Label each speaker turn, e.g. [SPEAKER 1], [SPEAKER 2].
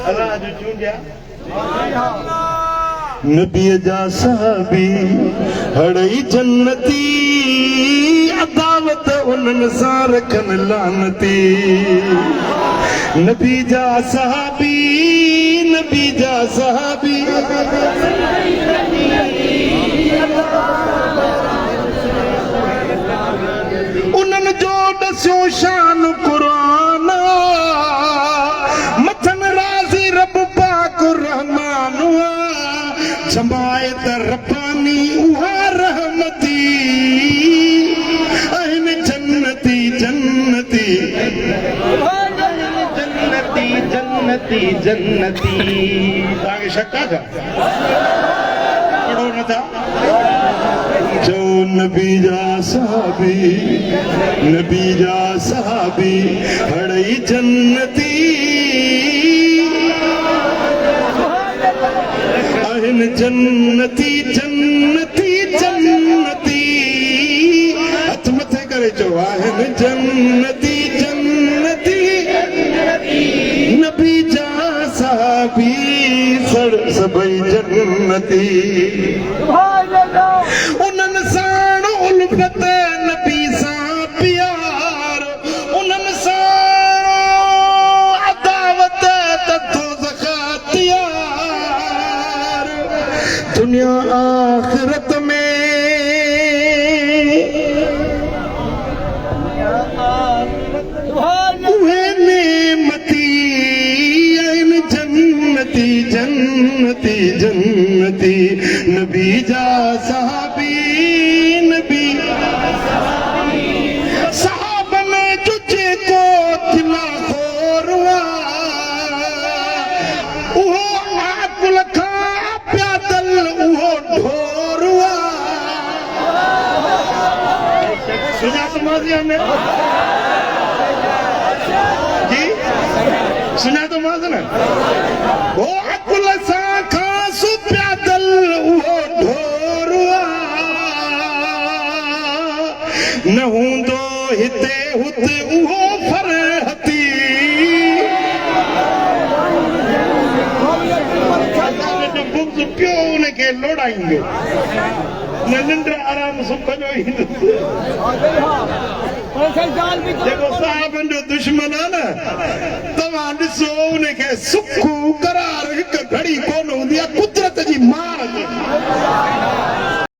[SPEAKER 1] अल्लाह जो चूंडिया
[SPEAKER 2] नबी जा साहबी हड़ई जन्नती अदावत उन्हनि सां रखन लानती नबी जा साहबी नबी जा साहबी उन्हनि जो दस्यो शान कुरान मथन राज़ी रब पाक रहमान जमायत रब्बानी उहा रहमती अहन जन्नती जन्नती
[SPEAKER 1] जन्नती जन्नती जन्नती
[SPEAKER 2] ताके शक्का था पढ़ो न था जो नबी जा साहबी हड़ई जन्नती अहन जन्नती जन्नती जन्नती हथ मथे करे चो अहन जन्नती जन्नती नबी जा साहबी सभई जन्नती उन्हनि साण उल्फत नबी सां प्यार उन्हनि सां अदावत तथो ज़कात यार दुनिया आखिरत में उहे नेमती आहिनि जन्नती जन्नती जन्नती नबी जा साहबी नबी साहबन जो जेको दिला खोरवा उहो आकुल खां प्यादल उहो ढोरवा सुञात माज़ी में जी सुञात माज़ न वो अकुल सां खां प्यादल उहो ढोरवा न हूंदो हिते हुते उहो फरहती बुग्ज़ पियो उनखे लोड़ाईंदो न निंड आराम सुख जो ईंदो जेको साहिबनि जो दुश्मन आहे न तव्हां ॾिसो उनखे सुख करार हिकु घड़ी कोन हूंदी आहे कुदरत जी मार